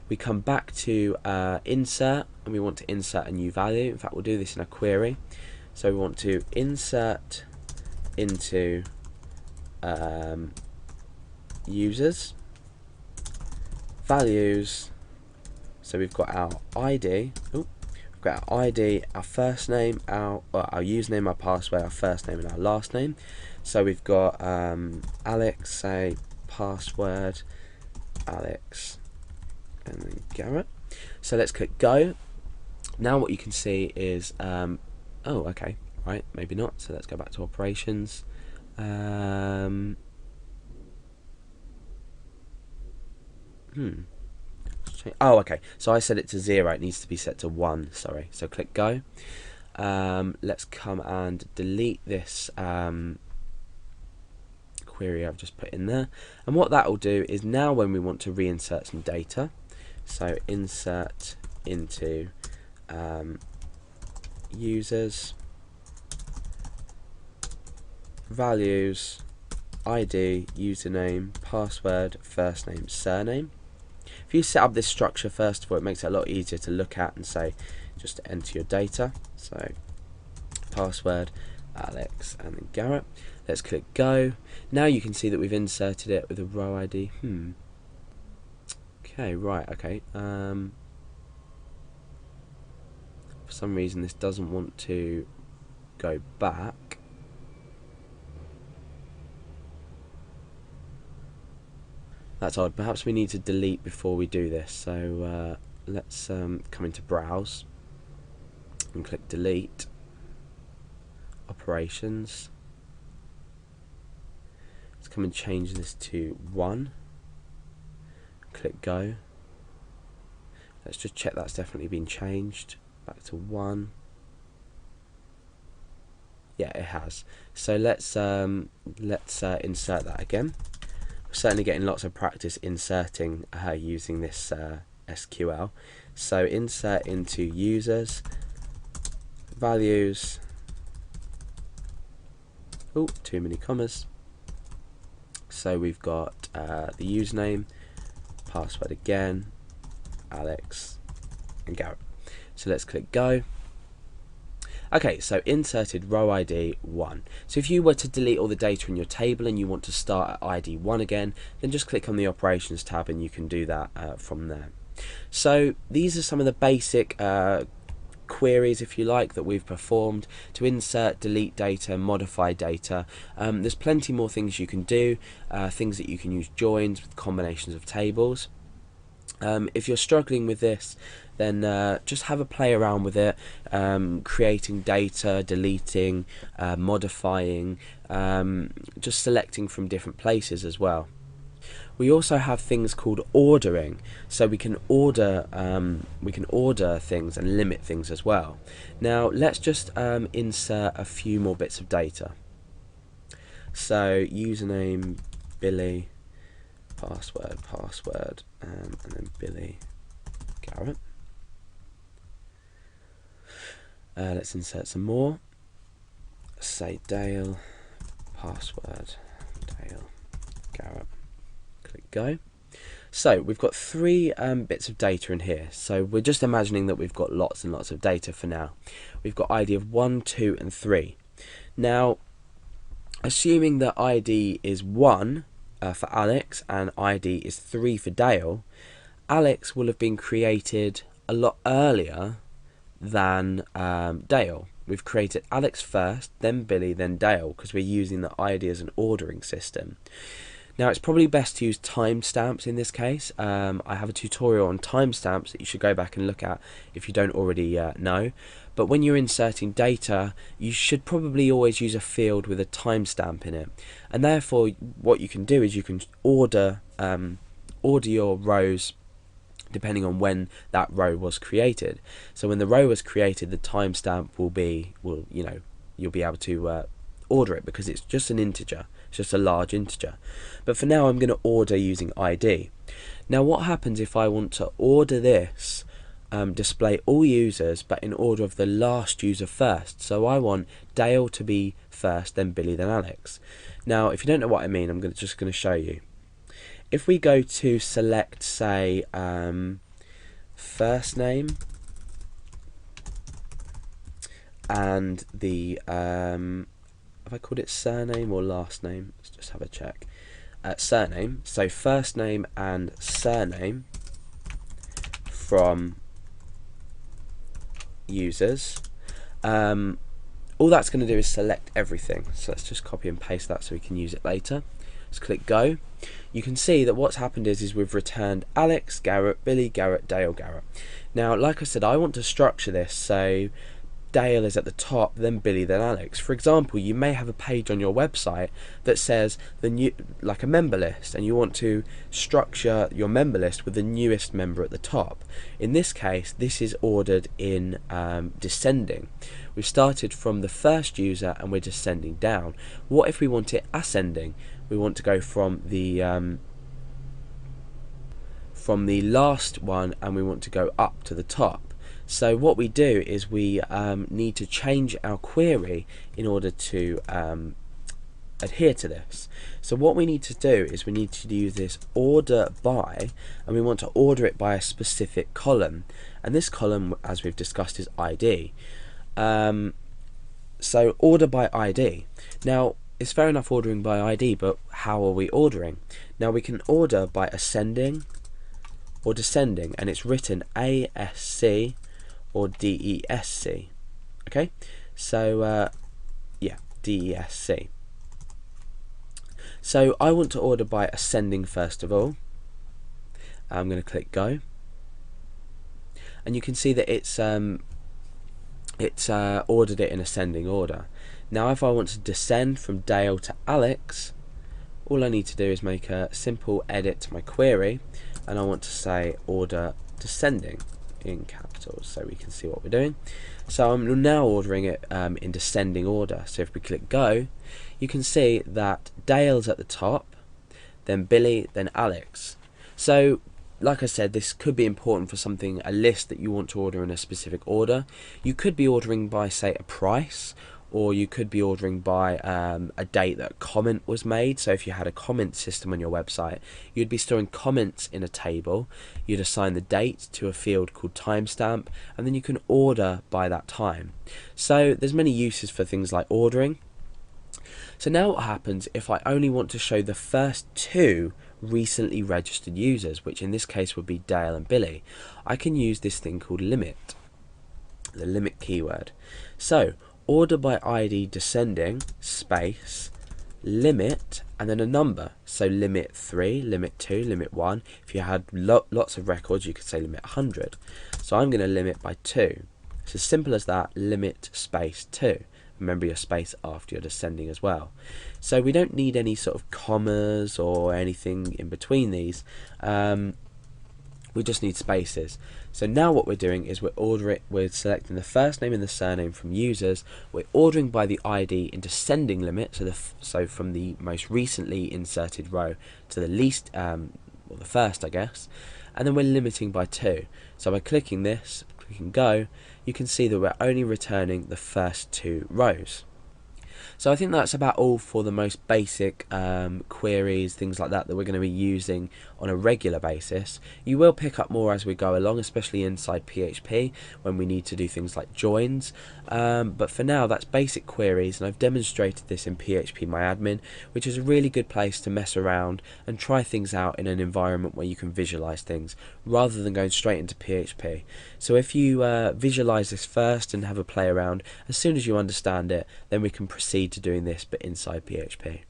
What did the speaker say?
We come back to insert, and we want to insert a new value. In fact, we'll do this in a query. So we want to insert into users, values. So we've got our ID. We've got our ID, our first name, our username, our password, our first name, and our last name. So we've got Alex, say password Alex, and then Garrett. So let's click go. Now what you can see is oh, okay, right, maybe not. So let's go back to operations. Oh, okay, so I set it to 0, it needs to be set to 1, sorry. So click go. Let's come and delete this query I've just put in there, and what that will do is now when we want to reinsert some data, so insert into users, values, ID, username, password, first name, surname. If you set up this structure first of all, it makes it a lot easier to look at and say just to enter your data. So password Alex and then Garrett. Let's click go. Now you can see that we've inserted it with a row ID. Okay, right, okay. For some reason this doesn't want to go back. That's odd. Perhaps we need to delete before we do this. So let's come into browse and click delete. Operations. Let's come and change this to 1. Click go. Let's just check that's definitely been changed. Back to 1. Yeah, it has. So let's insert that again. We're certainly getting lots of practice inserting using this SQL. So insert into users, values. Oh, too many commas. So we've got the username, password again, Alex, and Garrett. So let's click go. Okay, so inserted row ID 1. So if you were to delete all the data in your table and you want to start at ID 1 again, then just click on the operations tab and you can do that from there. So these are some of the basic queries, if you like, that we've performed to insert, delete data, modify data. There's plenty more things you can do, things that you can use joins with combinations of tables. If you're struggling with this, then just have a play around with it, creating data, deleting, modifying, just selecting from different places as well. We also have things called ordering, so we can order things and limit things as well. Now let's just insert a few more bits of data. So username Billy, password, and then Billy Garrett. Let's insert some more. Say Dale, password Dale Garrett. Click go. So we've got 3 bits of data in here. So we're just imagining that we've got lots and lots of data for now. We've got ID of 1, 2, and 3. Now, assuming that ID is 1 for Alex and ID is 3 for Dale, Alex will have been created a lot earlier than Dale. We've created Alex first, then Billy, then Dale, because we're using the ID as an ordering system. Now it's probably best to use timestamps in this case. I have a tutorial on timestamps that you should go back and look at if you don't already know. But when you're inserting data, you should probably always use a field with a timestamp in it. And therefore what you can do is you can order your rows depending on when that row was created. So when the row was created, the timestamp you'll be able to order it because it's just an integer. It's just a large integer. But for now I'm going to order using ID. Now what happens if I want to order this, display all users but in order of the last user first? So I want Dale to be first, then Billy, then Alex. Now if you don't know what I mean, I'm just going to show you. If we go to select, say, first name and the have I called it surname or last name? Let's just have a check. Surname. So first name and surname from users. All that's going to do is select everything. So let's just copy and paste that so we can use it later. Let's click go. You can see that what's happened is we've returned Alex, Garrett, Billy, Garrett, Dale, Garrett. Now, like I said, I want to structure this so Dale is at the top, then Billy, then Alex. For example, you may have a page on your website that says the new, like a member list, and you want to structure your member list with the newest member at the top. In this case, this is ordered in descending. We've started from the first user and we're descending down. What if we want it ascending? We want to go from the last one and we want to go up to the top. So what we do is we need to change our query in order to adhere to this. So what we need to do is we need to use this order by, and we want to order it by a specific column. And this column, as we've discussed, is ID. So order by ID. Now, it's fair enough ordering by ID, but how are we ordering? Now we can order by ascending or descending, and it's written ASC or DESC. Okay, so yeah, DESC. So I want to order by ascending first of all. I'm going to click go, and you can see that it's ordered it in ascending order. Now if I want to descend from Dale to Alex, all I need to do is make a simple edit to my query, and I want to say order descending in capitals so we can see what we're doing. So I'm now ordering it in descending order. So if we click go, you can see that Dale's at the top, then Billy, then Alex. So like I said, this could be important for something, a list that you want to order in a specific order. You could be ordering by, say, a price, or you could be ordering by a date that a comment was made. So if you had a comment system on your website, you'd be storing comments in a table. You'd assign the date to a field called timestamp, and then you can order by that time. So there's many uses for things like ordering. So now what happens if I only want to show the first two recently registered users, which in this case would be Dale and Billy? I can use this thing called limit, the limit keyword. So order by ID descending space limit and then a number. So limit 3, limit 2, limit 1. If you had lots of records, you could say limit 100. So I'm going to limit by 2. It's as simple as that, limit space 2. Remember your space after you're descending as well. So we don't need any sort of commas or anything in between these. We just need spaces. So now what we're doing is we're selecting the first name and the surname from users. We're ordering by the ID in descending limit, so from the most recently inserted row to the least, or the first, I guess. And then we're limiting by 2. So by clicking this, clicking go, you can see that we're only returning the first 2 rows. So I think that's about all for the most basic queries, things like that we're going to be using on a regular basis. You will pick up more as we go along, especially inside PHP when we need to do things like joins. But for now, that's basic queries, and I've demonstrated this in PHPMyAdmin, which is a really good place to mess around and try things out in an environment where you can visualize things rather than going straight into PHP. So if you visualize this first and have a play around, as soon as you understand it, then we can proceed to doing this but inside PHP.